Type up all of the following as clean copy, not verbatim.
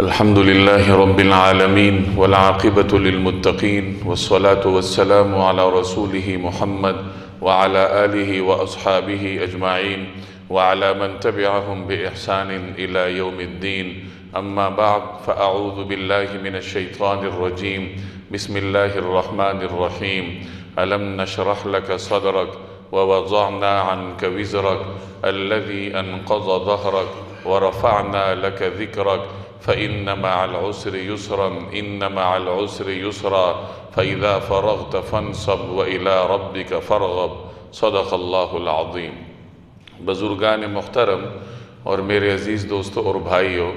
الحمد لله رب العالمين والعاقبة للمتقين والصلاة والسلام على رسوله محمد وعلى آله وأصحابه أجمعين وعلى من تبعهم بإحسان إلى يوم الدين. أما بعد، فأعوذ بالله من الشيطان الرجيم. بسم الله الرحمن الرحيم. ألم نشرح لك صدرك ووضعنا عنك وزرك الذي أنقض ظهرك ورفعنا لك ذكرك فإن مع العسر يسرا إن مع العسر يسرا فإذا فرغت فانصب وإلى ربك فارغب. صدق اللہ العظیم. بزرگان محترم اور میرے عزیز دوستوں اور بھائیوں،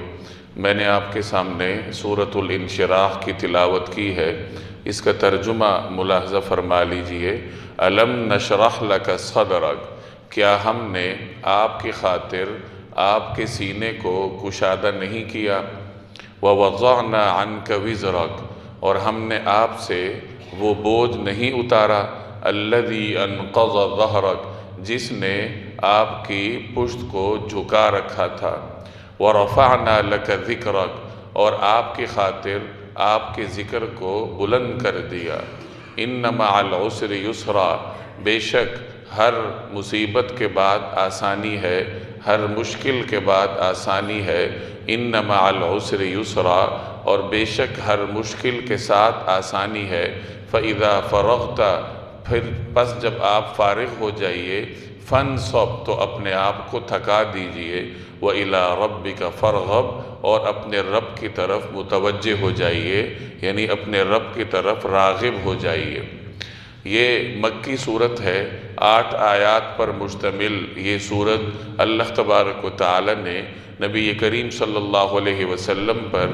میں نے آپ کے سامنے سورۃ الانشراح کی تلاوت کی ہے. اس کا ترجمہ ملاحظہ فرما لیجئے. الم نشرح لک صدرک، کیا ہم نے آپ کی خاطر آپ کے سینے کو کشادہ نہیں کیا؟ ووضعنا عنک وزرک، اور ہم نے آپ سے وہ بوجھ نہیں اتارا. الذی انقض ظہرک، جس نے آپ کی پشت کو جھکا رکھا تھا. ورفعنا لک ذکرک، اور آپ کی خاطر آپ کے ذکر کو بلند کر دیا. ان مع العسر یسرا، بے شک ہر مصیبت کے بعد آسانی ہے، ہر مشکل کے بعد آسانی ہے. ان مع العسر یسرا، اور بے شک ہر مشکل کے ساتھ آسانی ہے. فَإِذَا فَرَغْتَ، پس جب آپ فارغ ہو جائیے. فَانْصَبْ، تو اپنے آپ کو تھکا دیجئے. وَإِلَىٰ رَبِّكَ فَارْغَب، اور اپنے رب کی طرف متوجہ ہو جائیے، یعنی اپنے رب کی طرف راغب ہو جائیے. یہ مکی صورت ہے، 8 آیات پر مشتمل. یہ صورت اللہ تبارک و تعالی نے نبی کریم صلی اللہ علیہ وسلم پر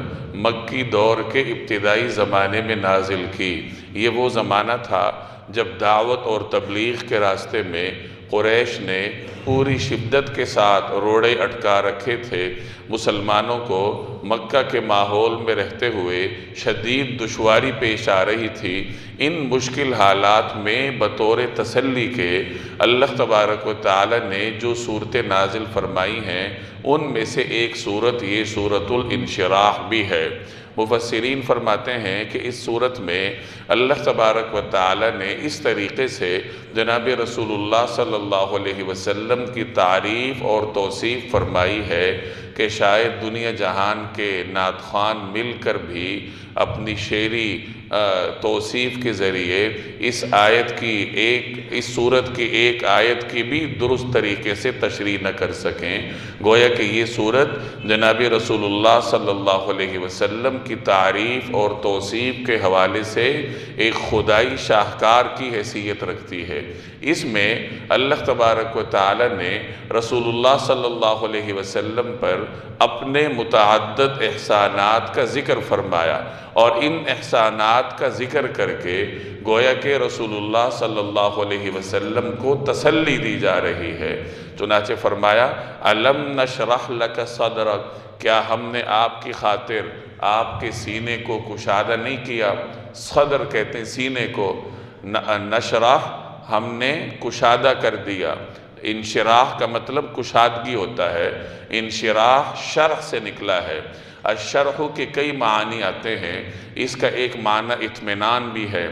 مکی دور کے ابتدائی زمانے میں نازل کی. یہ وہ زمانہ تھا جب دعوت اور تبلیغ کے راستے میں قریش نے پوری شدت کے ساتھ روڑے اٹکا رکھے تھے. مسلمانوں کو مکہ کے ماحول میں رہتے ہوئے شدید دشواری پیش آ رہی تھی. ان مشکل حالات میں بطور تسلی کے اللہ تبارک و تعالی نے جو صورتیں نازل فرمائی ہیں، ان میں سے ایک صورت یہ سورۃ الانشراح بھی ہے. مفسرین فرماتے ہیں کہ اس صورت میں اللہ تبارک و تعالی نے اس طریقے سے جناب رسول اللہ صلی اللہ علیہ وسلم کی تعریف اور توصیف فرمائی ہے کہ شاید دنیا جہان کے نعت خوان مل کر بھی اپنی شعری توصیف کے ذریعے اس صورت کی ایک آیت کی بھی درست طریقے سے تشریح نہ کر سکیں. گویا کہ یہ صورت جناب رسول اللہ صلی اللہ علیہ وسلم کی تعریف اور توصیف کے حوالے سے ایک خدائی شاہکار کی حیثیت رکھتی ہے. اس میں اللہ تبارک و تعالی نے رسول اللہ صلی اللہ علیہ وسلم پر اپنے متعدد احسانات کا ذکر فرمایا، اور ان احسانات کا ذکر کر کے گویا کہ رسول اللہ صلی اللہ علیہ وسلم کو تسلی دی جا رہی ہے. چنانچہ فرمایا الم نشرح لک صدرک، کیا ہم نے آپ کی خاطر آپ کے سینے کو کشادہ نہیں کیا؟ صدر کہتے ہیں سینے کو، نشرح ہم نے کشادہ کر دیا. انشراح کا مطلب کشادگی ہوتا ہے. انشراح شرح سے نکلا ہے. الشرح کے کئی معنی آتے ہیں. اس کا ایک معنی اطمینان بھی ہے،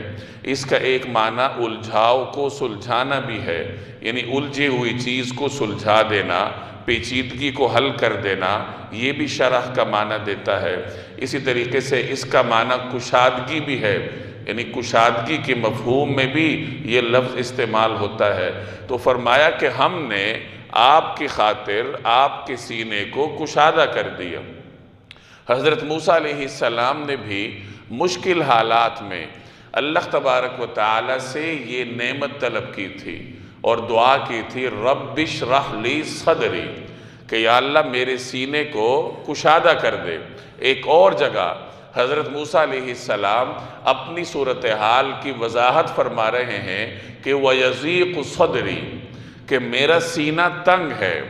اس کا ایک معنی الجھاؤ کو سلجھانا بھی ہے، یعنی الجھی ہوئی چیز کو سلجھا دینا، پیچیدگی کو حل کر دینا، یہ بھی شرح کا معنی دیتا ہے. اسی طریقے سے اس کا معنی کشادگی بھی ہے، یعنی کشادگی کے مفہوم میں بھی یہ لفظ استعمال ہوتا ہے. تو فرمایا کہ ہم نے آپ کی خاطر آپ کے سینے کو کشادہ کر دیا. حضرت موسیٰ علیہ السلام نے بھی مشکل حالات میں اللہ تبارک و تعالی سے یہ نعمت طلب کی تھی اور دعا کی تھی رب اشرح لی صدری، کہ یا اللہ میرے سینے کو کشادہ کر دے. ایک اور جگہ حضرت موسیٰ علیہ السلام اپنی صورتحال کی وضاحت فرما رہے ہیں کہ وَيَضِيقُ صَدْرِي، کہ میرا سینہ تنگ ہے،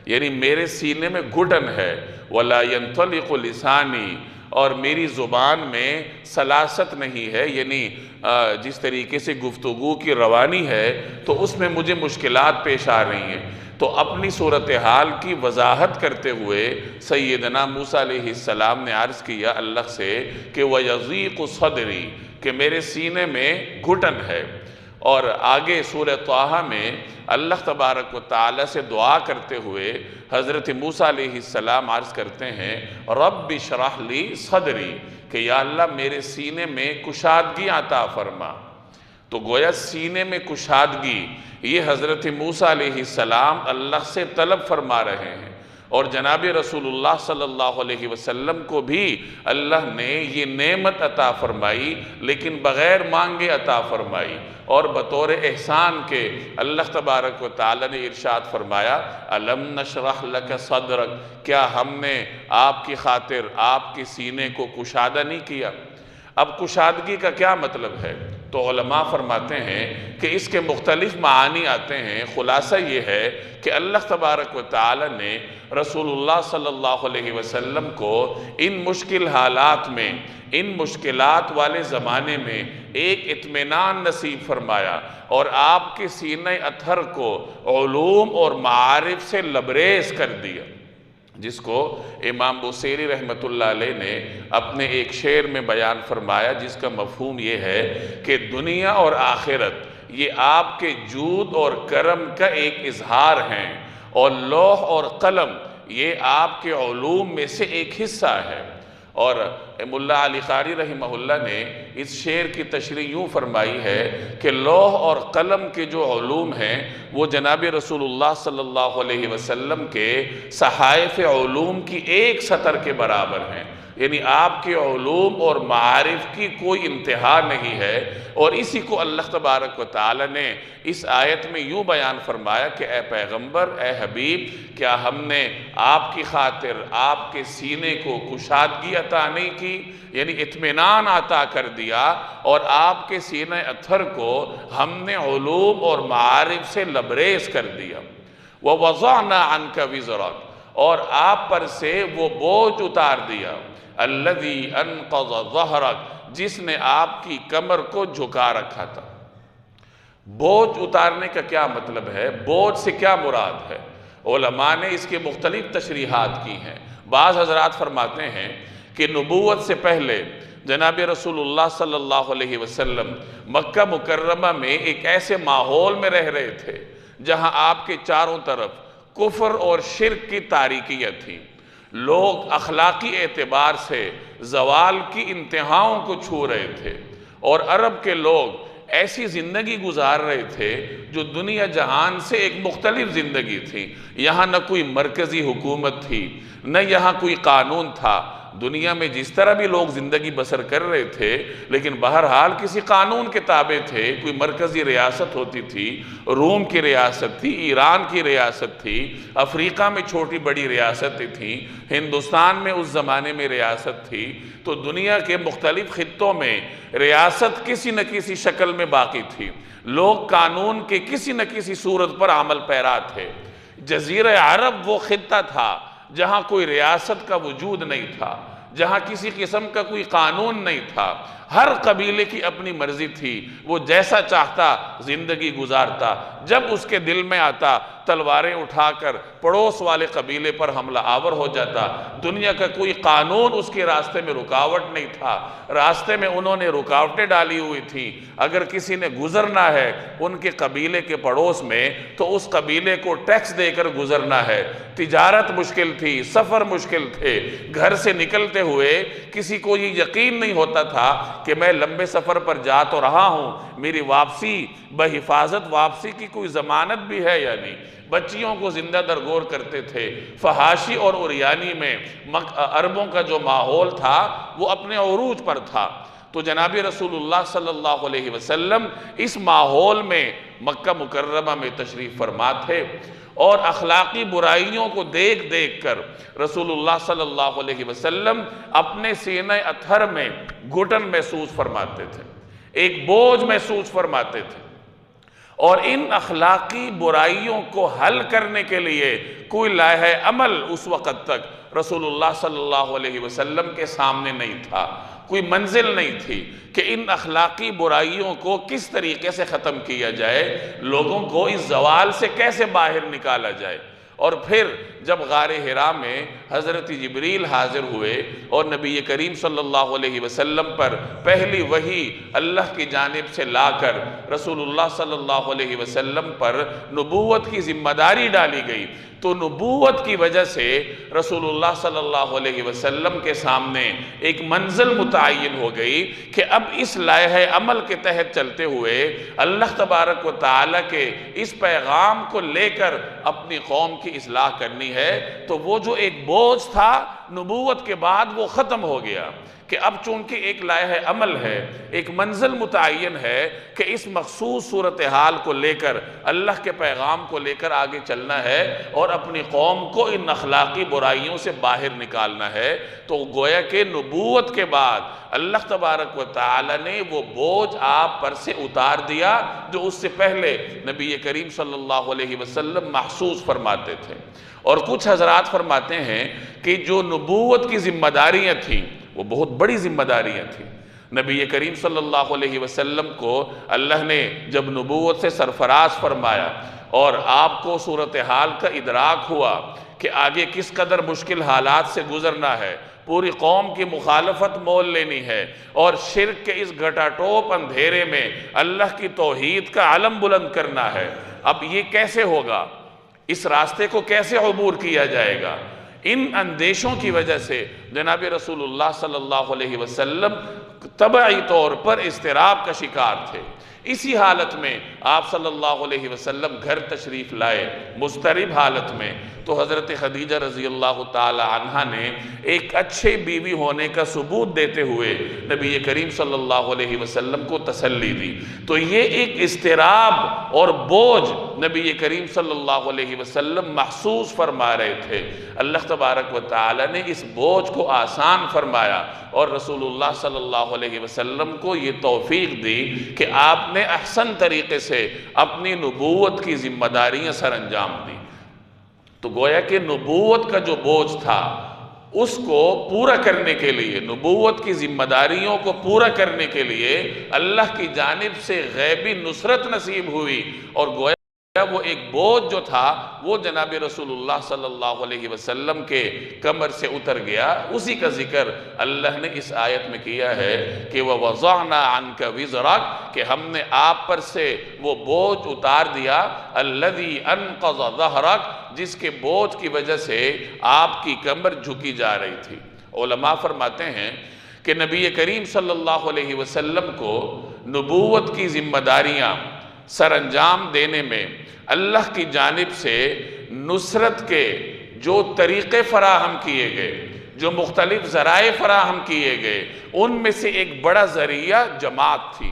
یعنی میرے سینے میں گھٹن ہے. وَلَا يَنْطَلِقُ لِسَانِي، اور میری زبان میں سلاست نہیں ہے، یعنی جس طریقے سے گفتگو کی روانی ہے تو اس میں مجھے مشکلات پیش آ رہی ہیں. تو اپنی صورتحال کی وضاحت کرتے ہوئے سیدنا موسیٰ علیہ السلام نے عرض کیا اللہ سے کہ وَيَضِيقُ صَدْرِي، کہ میرے سینے میں گھٹن ہے۔ اور آگے سورہ طٰہٰ میں اللہ تبارک و تعالیٰ سے دعا کرتے ہوئے حضرت موسیٰ علیہ السلام عرض کرتے ہیں رب اشرح لی صدری، کہ یا اللہ میرے سینے میں کشادگی عطا فرما۔ تو گویا سینے میں کشادگی یہ حضرت موسیٰ علیہ السلام اللہ سے طلب فرما رہے ہیں، اور جناب رسول اللہ صلی اللہ علیہ وسلم کو بھی اللہ نے یہ نعمت عطا فرمائی، لیکن بغیر مانگے عطا فرمائی، اور بطور احسان کے اللہ تبارک و تعالی نے ارشاد فرمایا الم نشرح لک صدرک، کیا ہم نے آپ کی خاطر آپ کے سینے کو کشادہ نہیں کیا؟ اب کشادگی کا کیا مطلب ہے؟ تو علماء فرماتے ہیں کہ اس کے مختلف معانی آتے ہیں۔ خلاصہ یہ ہے کہ اللہ تبارک و تعالی نے رسول اللہ صلی اللہ علیہ وسلم کو ان مشکل حالات میں، ان مشکلات والے زمانے میں ایک اطمینان نصیب فرمایا، اور آپ کے سینہ اطہر کو علوم اور معارف سے لبریز کر دیا، جس کو امام بوصیری رحمۃ اللہ علیہ نے اپنے ایک شعر میں بیان فرمایا، جس کا مفہوم یہ ہے کہ دنیا اور آخرت یہ آپ کے جود اور کرم کا ایک اظہار ہیں، اور لوح اور قلم یہ آپ کے علوم میں سے ایک حصہ ہے۔ اور مولا علی قاری رحمہ اللہ نے اس شعر کی تشریح یوں فرمائی ہے کہ لوح اور قلم کے جو علوم ہیں وہ جناب رسول اللہ صلی اللہ علیہ وسلم کے صحائف علوم کی ایک سطر کے برابر ہیں، یعنی آپ کے علوم اور معارف کی کوئی انتہا نہیں ہے۔ اور اسی کو اللہ تبارک و تعالی نے اس آیت میں یوں بیان فرمایا کہ اے پیغمبر، اے حبیب، کیا ہم نے آپ کی خاطر آپ کے سینے کو کشادگی عطا نہیں کی، یعنی اطمینان عطا کر دیا، اور آپ کے سینہ اطہر کو ہم نے علوم اور معارف سے لبریز کر دیا۔ وَوَضَعْنَا عَنْكَ وِزْرَكَ، اور آپ پر سے وہ بوجھ اتار دیا، الَّذِي أَنْقَضَ ظَهْرَكَ، جس نے آپ کی کمر کو جھکا رکھا تھا۔ بوجھ اتارنے کا کیا مطلب ہے؟ بوجھ سے کیا مراد ہے؟ علماء نے اس کے مختلف تشریحات کی ہیں۔ بعض حضرات فرماتے ہیں کہ نبوت سے پہلے جناب رسول اللہ صلی اللہ علیہ وسلم مکہ مکرمہ میں ایک ایسے ماحول میں رہ رہے تھے جہاں آپ کے چاروں طرف کفر اور شرک کی تاریکیت تھی، لوگ اخلاقی اعتبار سے زوال کی انتہاؤں کو چھو رہے تھے، اور عرب کے لوگ ایسی زندگی گزار رہے تھے جو دنیا جہان سے ایک مختلف زندگی تھی۔ یہاں نہ کوئی مرکزی حکومت تھی، نہ یہاں کوئی قانون تھا۔ دنیا میں جس طرح بھی لوگ زندگی بسر کر رہے تھے، لیکن بہرحال کسی قانون کے تابع تھے۔ کوئی مرکزی ریاست ہوتی تھی، روم کی ریاست تھی، ایران کی ریاست تھی، افریقہ میں چھوٹی بڑی ریاستیں تھیں، ہندوستان میں اس زمانے میں ریاست تھی۔ تو دنیا کے مختلف خطوں میں ریاست کسی نہ کسی شکل میں باقی تھی، لوگ قانون کے کسی نہ کسی صورت پر عمل پیرا تھے۔ جزیرہ عرب وہ خطہ تھا جہاں کوئی ریاست کا وجود نہیں تھا، جہاں کسی قسم کا کوئی قانون نہیں تھا، ہر قبیلے کی اپنی مرضی تھی، وہ جیسا چاہتا زندگی گزارتا۔ جب اس کے دل میں آتا تلواریں اٹھا کر پڑوس والے قبیلے پر حملہ آور ہو جاتا۔ دنیا کا کوئی قانون اس کے راستے میں رکاوٹ نہیں تھا، راستے میں انہوں نے رکاوٹیں ڈالی ہوئی تھیں۔ اگر کسی نے گزرنا ہے ان کے قبیلے کے پڑوس میں تو اس قبیلے کو ٹیکس دے کر گزرنا ہے۔ تجارت مشکل تھی، سفر مشکل تھے، گھر سے نکلتے ہوئے کسی کو یہ یقین نہیں ہوتا تھا کہ میں لمبے سفر پر جا تو رہا ہوں، میری واپسی بحفاظت واپسی کی کوئی ضمانت بھی ہے یا نہیں۔ بچیوں کو زندہ درگور کرتے تھے۔ فحاشی اور عریانی میں عربوں کا جو ماحول تھا وہ اپنے عروج پر تھا۔ تو جناب رسول اللہ صلی اللہ علیہ وسلم اس ماحول میں مکہ مکرمہ میں تشریف فرما تھے، اور اخلاقی برائیوں کو دیکھ دیکھ کر رسول اللہ صلی اللہ علیہ وسلم اپنے سینہ اطہر میں گھٹن محسوس فرماتے تھے، ایک بوجھ محسوس فرماتے تھے، اور ان اخلاقی برائیوں کو حل کرنے کے لیے کوئی لائحہ عمل اس وقت تک رسول اللہ صلی اللہ علیہ وسلم کے سامنے نہیں تھا۔ کوئی منزل نہیں تھی کہ ان اخلاقی برائیوں کو کس طریقے سے ختم کیا جائے، لوگوں کو اس زوال سے کیسے باہر نکالا جائے۔ اور پھر جب غار حرا میں حضرت جبریل حاضر ہوئے اور نبی کریم صلی اللہ علیہ وسلم پر پہلی وحی اللہ کی جانب سے لا کر رسول اللہ صلی اللہ علیہ وسلم پر نبوت کی ذمہ داری ڈالی گئی، تو نبوت کی وجہ سے رسول اللہ صلی اللہ علیہ وسلم کے سامنے ایک منزل متعین ہو گئی کہ اب اس لائحہ عمل کے تحت چلتے ہوئے اللہ تبارک و تعالیٰ کے اس پیغام کو لے کر اپنی قوم کی اصلاح کرنی ہے۔ تو وہ جو ایک بوجھ تھا نبوت کے بعد وہ ختم ہو گیا کہ اب چونکہ ایک لائحہ عمل ہے، ایک منزل متعین ہے کہ اس مخصوص صورتحال کو لے کر اللہ کے پیغام کو لے کر آگے چلنا ہے اور اپنی قوم کو ان اخلاقی برائیوں سے باہر نکالنا ہے، تو گویا کہ نبوت کے بعد اللہ تبارک و تعالی نے وہ بوجھ آپ پر سے اتار دیا جو اس سے پہلے نبی کریم صلی اللہ علیہ وسلم محسوس فرماتے تھے۔ اور کچھ حضرات فرماتے ہیں کہ جو نبوت کی ذمہ داریاں تھیں وہ بہت بڑی ذمہ داریاں تھیں۔ نبی کریم صلی اللہ علیہ وسلم کو اللہ نے جب نبوت سے سرفراز فرمایا اور آپ کو صورتحال کا ادراک ہوا کہ آگے کس قدر مشکل حالات سے گزرنا ہے، پوری قوم کی مخالفت مول لینی ہے اور شرک کے اس گھٹا ٹوپ اندھیرے میں اللہ کی توحید کا علم بلند کرنا ہے، اب یہ کیسے ہوگا، اس راستے کو کیسے عبور کیا جائے گا، ان اندیشوں کی وجہ سے جناب رسول اللہ صلی اللہ علیہ وسلم طبعی طور پر اضطراب کا شکار تھے۔ اسی حالت میں آپ صلی اللہ علیہ وسلم گھر تشریف لائے مضطرب حالت میں، تو حضرت خدیجہ رضی اللہ تعالی عنہ نے ایک اچھے بیوی ہونے کا ثبوت دیتے ہوئے نبی کریم صلی اللہ علیہ وسلم کو تسلی دی۔ تو یہ ایک اضطراب اور بوجھ نبی کریم صلی اللہ علیہ وسلم محسوس فرما رہے تھے، اللہ تبارک و تعالی نے اس بوجھ کو آسان فرمایا اور رسول اللہ صلی اللہ علیہ وسلم کو یہ توفیق دی کہ آپ نے احسن طریقے سے اپنی نبوت کی ذمہ داریاں سر انجام دی۔ تو گویا کہ نبوت کا جو بوجھ تھا اس کو پورا کرنے کے لیے، نبوت کی ذمہ داریوں کو پورا کرنے کے لیے اللہ کی جانب سے غیبی نصرت نصیب ہوئی، اور گویا وہ ایک بوجھ جو تھا وہ جناب رسول اللہ صلی اللہ علیہ وسلم کے کمر سے اتر گیا۔ اسی کا ذکر اللہ نے اس آیت میں کیا ہے کہ وَوَضَعْنَا عَنْكَ وِزْرَكَ، کہ ہم نے آپ پر سے وہ بوجھ اتار دیا، الَّذِي أَنْقَضَ ظَهْرَكَ، جس کے بوجھ کی وجہ سے آپ کی کمر جھکی جا رہی تھی۔ علماء فرماتے ہیں کہ نبی کریم صلی اللہ علیہ وسلم کو نبوت کی ذمہ داریاں سر انجام دینے میں اللہ کی جانب سے نصرت کے جو طریقے فراہم کیے گئے، جو مختلف ذرائع فراہم کیے گئے، ان میں سے ایک بڑا ذریعہ جماعت تھی۔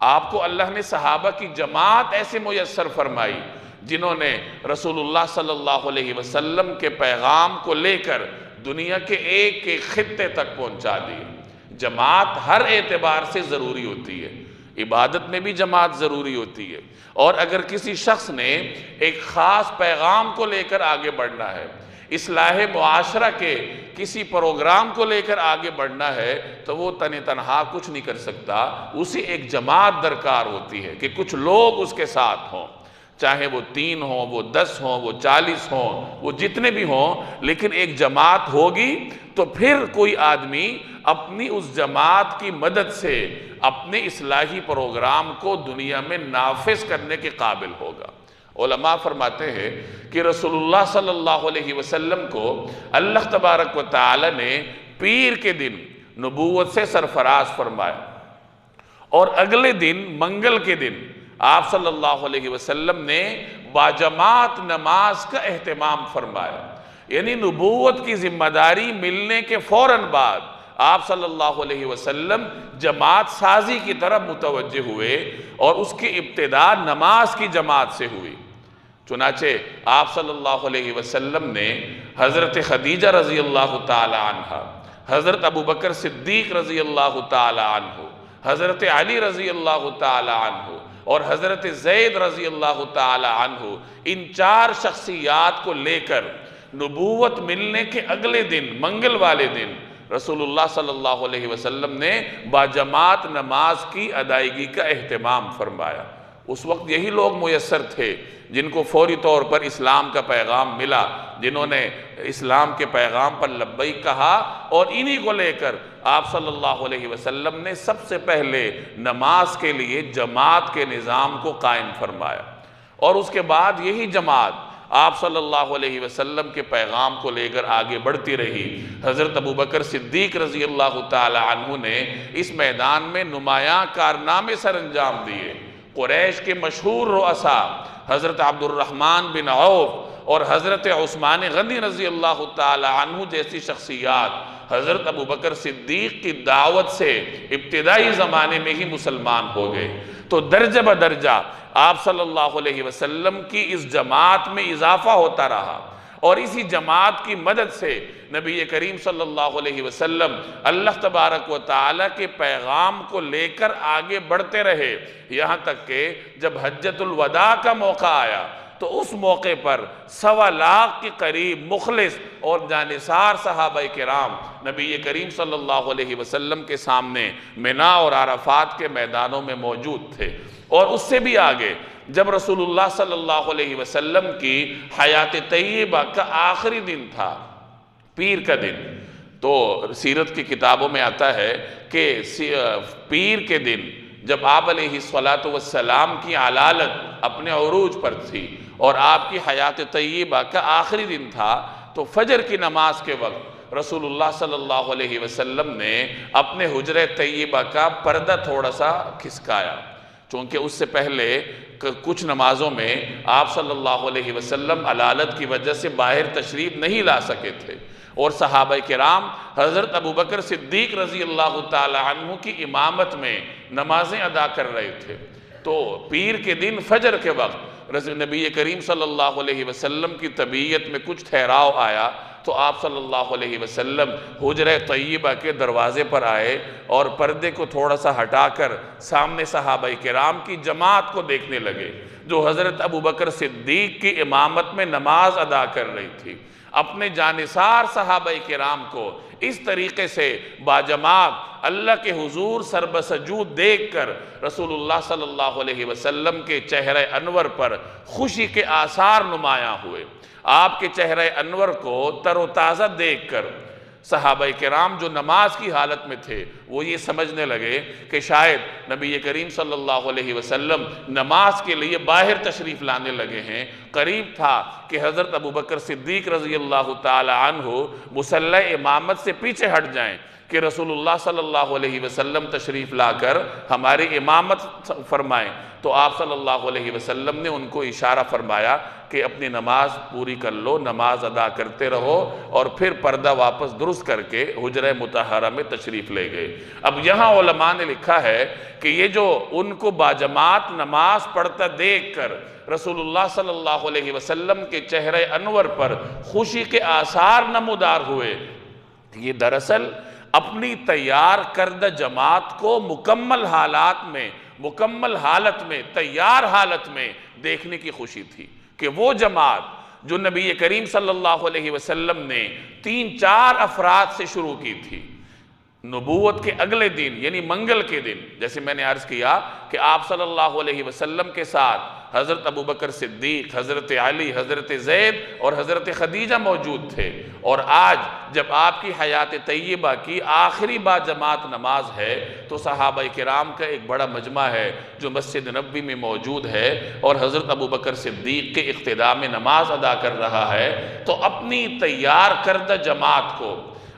آپ کو اللہ نے صحابہ کی جماعت ایسے میسر فرمائی جنہوں نے رسول اللہ صلی اللہ علیہ وسلم کے پیغام کو لے کر دنیا کے ایک ایک خطے تک پہنچا دی۔ جماعت ہر اعتبار سے ضروری ہوتی ہے، عبادت میں بھی جماعت ضروری ہوتی ہے، اور اگر کسی شخص نے ایک خاص پیغام کو لے کر آگے بڑھنا ہے، اصلاح معاشرہ کے کسی پروگرام کو لے کر آگے بڑھنا ہے، تو وہ تنہا کچھ نہیں کر سکتا، اسے ایک جماعت درکار ہوتی ہے کہ کچھ لوگ اس کے ساتھ ہوں، چاہے وہ 3 ہوں، وہ 10 ہوں، وہ 40 ہوں، وہ جتنے بھی ہوں، لیکن ایک جماعت ہوگی تو پھر کوئی آدمی اپنی اس جماعت کی مدد سے اپنے اصلاحی پروگرام کو دنیا میں نافذ کرنے کے قابل ہوگا۔ علماء فرماتے ہیں کہ رسول اللہ صلی اللہ علیہ وسلم کو اللہ تبارک و تعالی نے پیر کے دن نبوت سے سرفراز فرمایا، اور اگلے دن منگل کے دن آپ صلی اللہ علیہ وسلم نے باجماعت نماز کا اہتمام فرمایا۔ یعنی نبوت کی ذمہ داری ملنے کے فوراً بعد آپ صلی اللہ علیہ وسلم جماعت سازی کی طرف متوجہ ہوئے، اور اس کی ابتدا نماز کی جماعت سے ہوئی۔ چنانچہ آپ صلی اللہ علیہ وسلم نے حضرت خدیجہ رضی اللہ تعالی عنہ، حضرت ابوبکر صدیق رضی اللہ تعالی عنہ، حضرت علی رضی اللہ تعالی عنہ اور حضرت زید رضی اللہ تعالی عنہ، ان 4 شخصیات کو لے کر نبوت ملنے کے اگلے دن منگل والے دن رسول اللہ صلی اللہ علیہ وسلم نے باجماعت نماز کی ادائیگی کا اہتمام فرمایا۔ اس وقت یہی لوگ میسر تھے جن کو فوری طور پر اسلام کا پیغام ملا، جنہوں نے اسلام کے پیغام پر لبیک کہا، اور انہی کو لے کر آپ صلی اللہ علیہ وسلم نے سب سے پہلے نماز کے لیے جماعت کے نظام کو قائم فرمایا، اور اس کے بعد یہی جماعت آپ صلی اللہ علیہ وسلم کے پیغام کو لے کر آگے بڑھتی رہی۔ حضرت ابوبکر صدیق رضی اللہ تعالی عنہ نے اس میدان میں نمایاں کارنامے سر انجام دیے۔ قریش کے مشہور رؤساء حضرت عبد الرحمن بن عوف اور حضرت عثمان غنی رضی اللہ تعالی عنہ جیسی شخصیات حضرت ابوبکر صدیق کی دعوت سے ابتدائی زمانے میں ہی مسلمان ہو گئے۔ تو درجہ بدرجہ آپ صلی اللہ علیہ وسلم کی اس جماعت میں اضافہ ہوتا رہا، اور اسی جماعت کی مدد سے نبی کریم صلی اللہ علیہ وسلم اللہ تبارک و تعالیٰ کے پیغام کو لے کر آگے بڑھتے رہے، یہاں تک کہ جب حجۃ الوداع کا موقع آیا تو اس موقع پر 1.25 لاکھ کے قریب مخلص اور جانثار صحابہ کرام نبی کریم صلی اللہ علیہ وسلم کے سامنے منا اور عرفات کے میدانوں میں موجود تھے۔ اور اس سے بھی آگے جب رسول اللہ صلی اللہ علیہ وسلم کی حیات طیبہ کا آخری دن تھا، پیر کا دن، تو سیرت کی کتابوں میں آتا ہے کہ پیر کے دن جب آپ علیہ السلام کی علالت اپنے عروج پر تھی اور آپ کی حیات طیبہ کا آخری دن تھا، تو فجر کی نماز کے وقت رسول اللہ صلی اللہ علیہ وسلم نے اپنے حجرہ طیبہ کا پردہ تھوڑا سا کھسکایا، چونکہ اس سے پہلے کچھ نمازوں میں آپ صلی اللہ علیہ وسلم علالت کی وجہ سے باہر تشریف نہیں لا سکے تھے، اور صحابہ کرام حضرت ابوبکر صدیق رضی اللہ تعالی عنہ کی امامت میں نمازیں ادا کر رہے تھے۔ تو پیر کے دن فجر کے وقت نبی کریم صلی اللہ علیہ وسلم کی طبیعت میں کچھ ٹھہراؤ آیا، تو آپ صلی اللہ علیہ وسلم حجرہ طیبہ کے دروازے پر آئے اور پردے کو تھوڑا سا ہٹا کر سامنے صحابہ کرام کی جماعت کو دیکھنے لگے، جو حضرت ابوبکر صدیق کی امامت میں نماز ادا کر رہی تھی۔ اپنے جانثار صحابہ کرام کو اس طریقے سے باجماعت اللہ کے حضور سربسجود دیکھ کر رسول اللہ صلی اللہ علیہ وسلم کے چہرہ انور پر خوشی کے آثار نمایاں ہوئے۔ آپ کے چہرہ انور کو تر و تازہ دیکھ کر صحابہ کرام جو نماز کی حالت میں تھے وہ یہ سمجھنے لگے کہ شاید نبی کریم صلی اللہ علیہ وسلم نماز کے لیے باہر تشریف لانے لگے ہیں۔ قریب تھا کہ حضرت ابوبکر صدیق رضی اللہ تعالی عنہ مصلی امامت سے پیچھے ہٹ جائیں کہ رسول اللہ صلی اللہ علیہ وسلم تشریف لا کر ہماری امامت فرمائیں۔ تو آپ صلی اللہ علیہ وسلم نے ان کو اشارہ فرمایا کہ اپنی نماز پوری کر لو، نماز ادا کرتے رہو، اور پھر پردہ واپس درست کر کے حجرہ مطہرہ میں تشریف لے گئے۔ اب یہاں علماء نے لکھا ہے کہ یہ جو ان کو باجماعت نماز پڑھتا دیکھ کر رسول اللہ صلی اللہ علیہ وسلم کے چہرہ انور پر خوشی کے آثار نمودار ہوئے، یہ دراصل اپنی تیار کردہ جماعت کو مکمل حالت میں تیار حالت میں دیکھنے کی خوشی تھی کہ وہ جماعت جو نبی کریم صلی اللہ علیہ وسلم نے 3-4 افراد سے شروع کی تھی، نبوت کے اگلے دن یعنی منگل کے دن، جیسے میں نے عرض کیا کہ آپ صلی اللہ علیہ وسلم کے ساتھ حضرت ابوبکر صدیق، حضرت علی، حضرت زید اور حضرت خدیجہ موجود تھے، اور آج جب آپ کی حیات طیبہ کی آخری باجماعت نماز ہے تو صحابہ کرام کا ایک بڑا مجمع ہے جو مسجد نبوی میں موجود ہے اور حضرت ابوبکر صدیق کے اقتداء میں نماز ادا کر رہا ہے۔ تو اپنی تیار کردہ جماعت کو،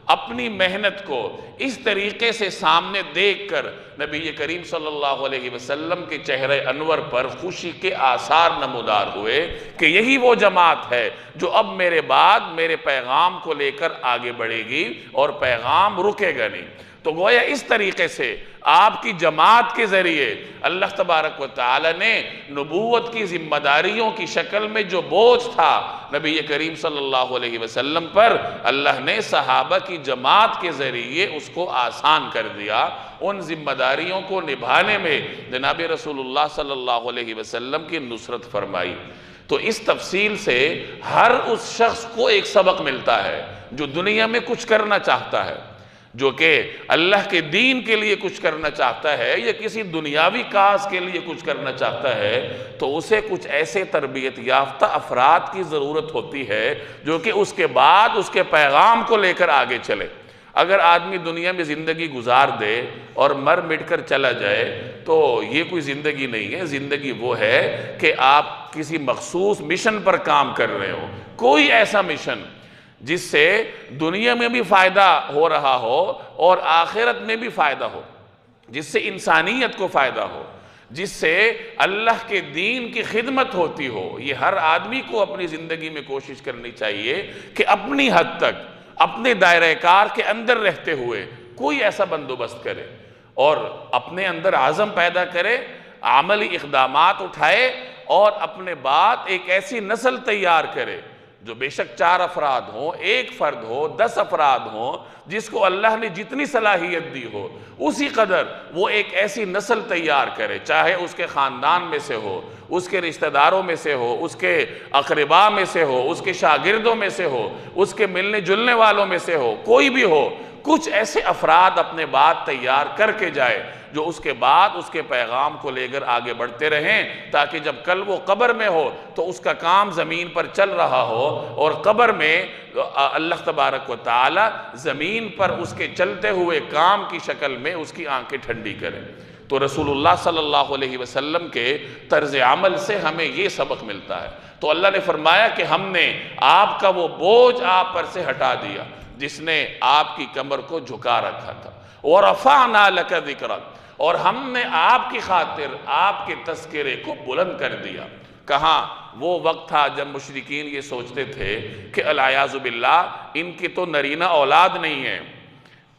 اپنی محنت کو اس طریقے سے سامنے دیکھ کر نبی کریم صلی اللہ علیہ وسلم کے چہرہ انور پر خوشی کے آثار نمودار ہوئے کہ یہی وہ جماعت ہے جو اب میرے بعد میرے پیغام کو لے کر آگے بڑھے گی اور پیغام رکے گا نہیں۔ تو گویا اس طریقے سے آپ کی جماعت کے ذریعے اللہ تبارک و تعالی نے نبوت کی ذمہ داریوں کی شکل میں جو بوجھ تھا نبی کریم صلی اللہ علیہ وسلم پر، اللہ نے صحابہ کی جماعت کے ذریعے اس کو آسان کر دیا۔ ان ذمہ داریوں کو نبھانے میں جناب رسول اللہ صلی اللہ علیہ وسلم کی نصرت فرمائی۔ تو اس تفصیل سے ہر اس شخص کو ایک سبق ملتا ہے جو دنیا میں کچھ کرنا چاہتا ہے۔ جو کہ اللہ کے دین کے لیے کچھ کرنا چاہتا ہے یا کسی دنیاوی کاز کے لیے کچھ کرنا چاہتا ہے تو اسے کچھ ایسے تربیت یافتہ افراد کی ضرورت ہوتی ہے جو کہ اس کے بعد اس کے پیغام کو لے کر آگے چلے۔ اگر آدمی دنیا میں زندگی گزار دے اور مر مٹ کر چلا جائے تو یہ کوئی زندگی نہیں ہے۔ زندگی وہ ہے کہ آپ کسی مخصوص مشن پر کام کر رہے ہو، کوئی ایسا مشن جس سے دنیا میں بھی فائدہ ہو رہا ہو اور آخرت میں بھی فائدہ ہو، جس سے انسانیت کو فائدہ ہو، جس سے اللہ کے دین کی خدمت ہوتی ہو۔ یہ ہر آدمی کو اپنی زندگی میں کوشش کرنی چاہیے کہ اپنی حد تک اپنے دائرہ کار کے اندر رہتے ہوئے کوئی ایسا بندوبست کرے اور اپنے اندر عزم پیدا کرے، عملی اقدامات اٹھائے اور اپنے بعد ایک ایسی نسل تیار کرے جو بے شک 4 افراد ہوں، 1 فرد ہو، 10 افراد ہوں، جس کو اللہ نے جتنی صلاحیت دی ہو اسی قدر وہ ایک ایسی نسل تیار کرے، چاہے اس کے خاندان میں سے ہو، اس کے رشتہ داروں میں سے ہو، اس کے اقرباء میں سے ہو، اس کے شاگردوں میں سے ہو، اس کے ملنے جلنے والوں میں سے ہو، کوئی بھی ہو، کچھ ایسے افراد اپنے بعد تیار کر کے جائے جو اس کے بعد اس کے پیغام کو لے کر آگے بڑھتے رہیں، تاکہ جب کل وہ قبر میں ہو تو اس کا کام زمین پر چل رہا ہو اور قبر میں اللہ تبارک و تعالی زمین پر اس کے چلتے ہوئے کام کی شکل میں اس کی آنکھیں ٹھنڈی کرے۔ تو رسول اللہ صلی اللہ علیہ وسلم کے طرز عمل سے ہمیں یہ سبق ملتا ہے۔ تو اللہ نے فرمایا کہ ہم نے آپ کا وہ بوجھ آپ پر سے ہٹا دیا جس نے آپ کی کمر کو جھکا رکھا تھا، وَرَفَعْنَا لَكَ ذِكْرَكَ، اور ہم نے آپ کی خاطر آپ کے تذکرے کو بلند کر دیا۔ کہاں؟ وہ وقت تھا جب مشرکین یہ سوچتے تھے کہ العیاذ باللہ ان کی تو نرینہ اولاد نہیں ہے۔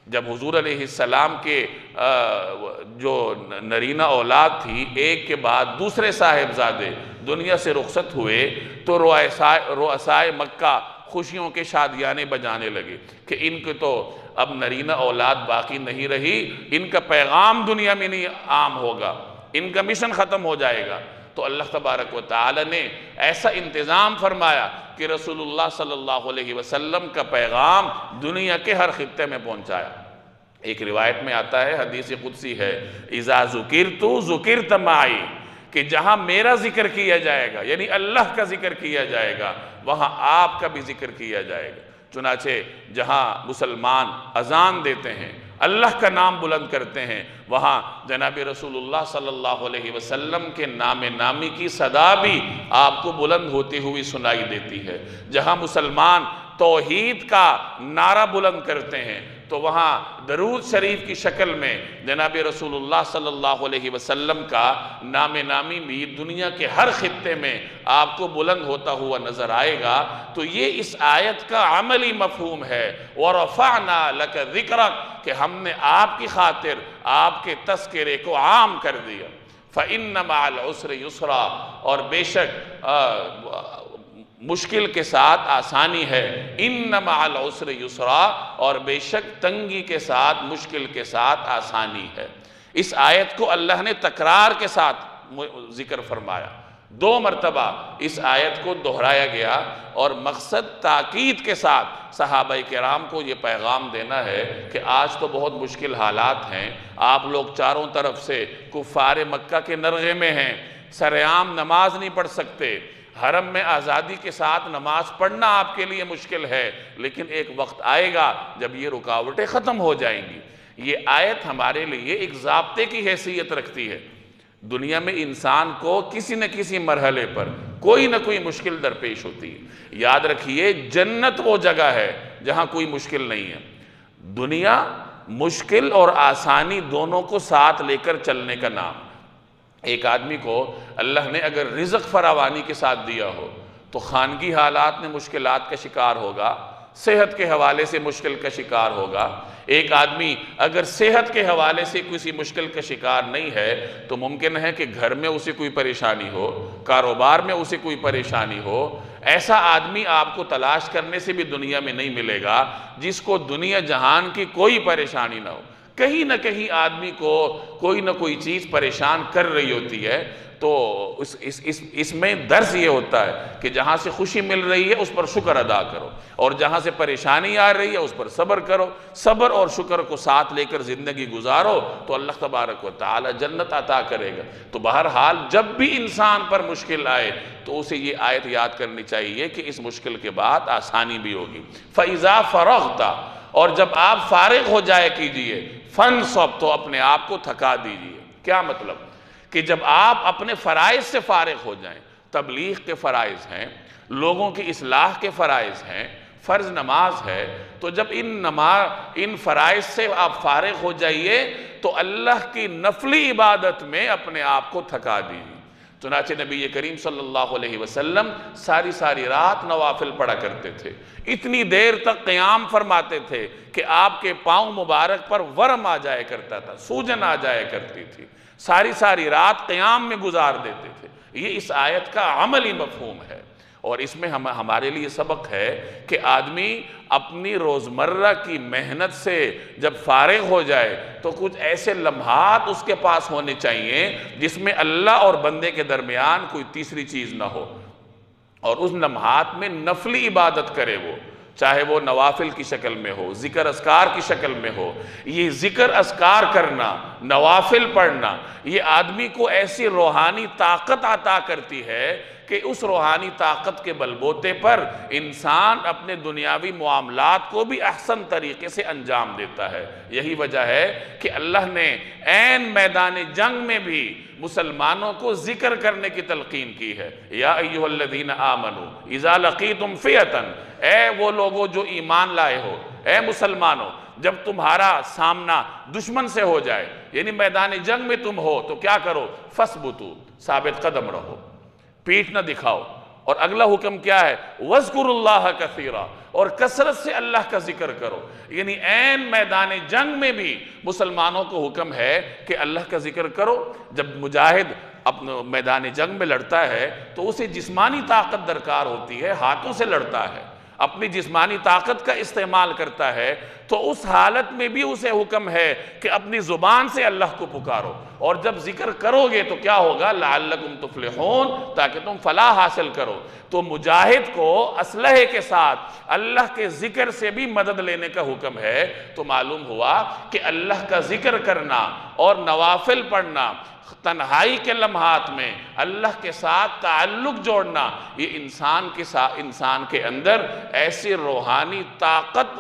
جب حضور علیہ السلام کے جو نرینہ اولاد تھی، ایک کے بعد دوسرے صاحبزادے دنیا سے رخصت ہوئے تو رؤسائے مکہ خوشیوں کے شادیانے بجانے لگے کہ ان کے تو اب نرینہ اولاد باقی نہیں رہی، ان کا پیغام دنیا میں نہیں عام ہوگا، ان کا مشن ختم ہو جائے گا۔ تو اللہ تبارک و تعالی نے ایسا انتظام فرمایا کہ رسول اللہ صلی اللہ علیہ وسلم کا پیغام دنیا کے ہر خطے میں پہنچایا۔ ایک روایت میں آتا ہے، حدیث قدسی ہے، اِذَا ذُكِرْتُ ذُكِرْتَ مَعِي، کہ جہاں میرا ذکر کیا جائے گا یعنی اللہ کا ذکر کیا جائے گا وہاں آپ کا بھی ذکر کیا جائے گا۔ چنانچہ جہاں مسلمان اذان دیتے ہیں، اللہ کا نام بلند کرتے ہیں، وہاں جناب رسول اللہ صلی اللہ علیہ وسلم کے نام نامی کی صدا بھی آپ کو بلند ہوتی ہوئی سنائی دیتی ہے۔ جہاں مسلمان توحید کا نعرہ بلند کرتے ہیں تو وہاں درود شریف کی شکل میں جناب رسول اللہ صلی اللہ علیہ وسلم کا نام نامی بھی دنیا کے ہر خطے میں آپ کو بلند ہوتا ہوا نظر آئے گا۔ تو یہ اس آیت کا عملی مفہوم ہے، وَرَفَعْنَا لَكَ ذِكْرَكَ، کہ ہم نے آپ کی خاطر آپ کے تذکرے کو عام کر دیا۔ فَإِنَّ مَعَ الْعُسْرِ يُسْرًا، اور بے شک مشکل کے ساتھ آسانی ہے، اِنَّ مَعَ الْعُسْرِ يُسْرًا، اور بے شک تنگی کے ساتھ مشکل کے ساتھ آسانی ہے۔ اس آیت کو اللہ نے تکرار کے ساتھ ذکر فرمایا، 2 مرتبہ اس آیت کو دہرایا گیا، اور مقصد تاکید کے ساتھ صحابہ کرام کو یہ پیغام دینا ہے کہ آج تو بہت مشکل حالات ہیں، آپ لوگ چاروں طرف سے کفار مکہ کے نرغے میں ہیں، سرعام نماز نہیں پڑھ سکتے، حرم میں آزادی کے ساتھ نماز پڑھنا آپ کے لیے مشکل ہے، لیکن ایک وقت آئے گا جب یہ رکاوٹیں ختم ہو جائیں گی۔ یہ آیت ہمارے لیے ایک ضابطے کی حیثیت رکھتی ہے۔ دنیا میں انسان کو کسی نہ کسی مرحلے پر کوئی نہ کوئی مشکل درپیش ہوتی ہے۔ یاد رکھیے، جنت وہ جگہ ہے جہاں کوئی مشکل نہیں ہے۔ دنیا مشکل اور آسانی دونوں کو ساتھ لے کر چلنے کا نام۔ ایک آدمی کو اللہ نے اگر رزق فراوانی کے ساتھ دیا ہو تو خانگی حالات میں مشکلات کا شکار ہوگا، صحت کے حوالے سے مشکل کا شکار ہوگا۔ ایک آدمی اگر صحت کے حوالے سے کسی مشکل کا شکار نہیں ہے تو ممکن ہے کہ گھر میں اسے کوئی پریشانی ہو، کاروبار میں اسے کوئی پریشانی ہو۔ ایسا آدمی آپ کو تلاش کرنے سے بھی دنیا میں نہیں ملے گا جس کو دنیا جہان کی کوئی پریشانی نہ ہو۔ کہیں نہ کہیں آدمی کو کوئی نہ کوئی چیز پریشان کر رہی ہوتی ہے۔ تو اس میں درس یہ ہوتا ہے کہ جہاں سے خوشی مل رہی ہے اس پر شکر ادا کرو، اور جہاں سے پریشانی آ رہی ہے اس پر صبر کرو، صبر اور شکر کو ساتھ لے کر زندگی گزارو تو اللہ تبارک و تعالی جنت عطا کرے گا۔ تو بہرحال جب بھی انسان پر مشکل آئے تو اسے یہ آیت یاد کرنی چاہیے کہ اس مشکل کے بعد آسانی بھی ہوگی۔ فَإِذَا فَرَغْتَ، اور جب آپ فارغ ہو جائے کیجئے، فَانْصَبْ، تو اپنے آپ کو تھکا دیجئے۔ کیا مطلب؟ کہ جب آپ اپنے فرائض سے فارغ ہو جائیں، تبلیغ کے فرائض ہیں، لوگوں کی اصلاح کے فرائض ہیں، فرض نماز ہے، تو جب ان فرائض سے آپ فارغ ہو جائیے تو اللہ کی نفلی عبادت میں اپنے آپ کو تھکا دیجیے۔ چنانچہ نبی کریم صلی اللہ علیہ وسلم ساری رات نوافل پڑھا کرتے تھے، اتنی دیر تک قیام فرماتے تھے کہ آپ کے پاؤں مبارک پر ورم آ جایا کرتا تھا، سوجن آ جایا کرتی تھی، ساری رات قیام میں گزار دیتے تھے۔ یہ اس آیت کا عملی مفہوم ہے، اور اس میں ہمارے لیے سبق ہے کہ آدمی اپنی روزمرہ کی محنت سے جب فارغ ہو جائے تو کچھ ایسے لمحات اس کے پاس ہونے چاہیے جس میں اللہ اور بندے کے درمیان کوئی تیسری چیز نہ ہو، اور اس لمحات میں نفلی عبادت کرے وہ، چاہے وہ نوافل کی شکل میں ہو، ذکر اذکار کی شکل میں ہو۔ یہ ذکر اذکار کرنا، نوافل پڑھنا، یہ آدمی کو ایسی روحانی طاقت عطا کرتی ہے کہ اس روحانی طاقت کے بلبوتے پر انسان اپنے دنیاوی معاملات کو بھی احسن طریقے سے انجام دیتا ہے۔ یہی وجہ ہے کہ اللہ نے عین میدان جنگ میں بھی مسلمانوں کو ذکر کرنے کی تلقین کی ہے۔ یا ایھا الذین آمنوا اذا لقیتم فئۃ، اے وہ لوگو جو ایمان لائے ہو، اے مسلمانوں، جب تمہارا سامنا دشمن سے ہو جائے، یعنی میدان جنگ میں تم ہو، تو کیا کرو؟ فَاثْبُتُوا، ثابت قدم رہو، پیٹھ نہ دکھاؤ۔ اور اگلا حکم کیا ہے؟ وَاذْكُرُوا اللَّهَ كَثِيرًا، اور کثرت سے اللہ کا ذکر کرو۔ یعنی عین میدان جنگ میں بھی مسلمانوں کو حکم ہے کہ اللہ کا ذکر کرو۔ جب مجاہد اپنے میدان جنگ میں لڑتا ہے تو اسے جسمانی طاقت درکار ہوتی ہے، ہاتھوں سے لڑتا ہے، اپنی جسمانی طاقت کا استعمال کرتا ہے، تو اس حالت میں بھی اسے حکم ہے کہ اپنی زبان سے اللہ کو پکارو، اور جب ذکر کرو گے تو کیا ہوگا؟ لعلکم تفلحون، تاکہ تم فلاح حاصل کرو۔ تو مجاہد کو اسلحے کے ساتھ اللہ کے ذکر سے بھی مدد لینے کا حکم ہے۔ تو معلوم ہوا کہ اللہ کا ذکر کرنا اور نوافل پڑھنا، تنہائی کے لمحات میں اللہ کے ساتھ تعلق جوڑنا، یہ انسان کے اندر ایسی روحانی طاقت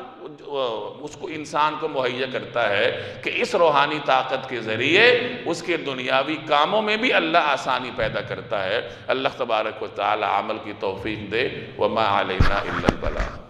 اس کو انسان کو مہیا کرتا ہے کہ اس روحانی طاقت کے ذریعے اس کے دنیاوی کاموں میں بھی اللہ آسانی پیدا کرتا ہے۔ اللہ تبارک و تعالی عمل کی توفیق دے۔ وما علینا الا البلاغ۔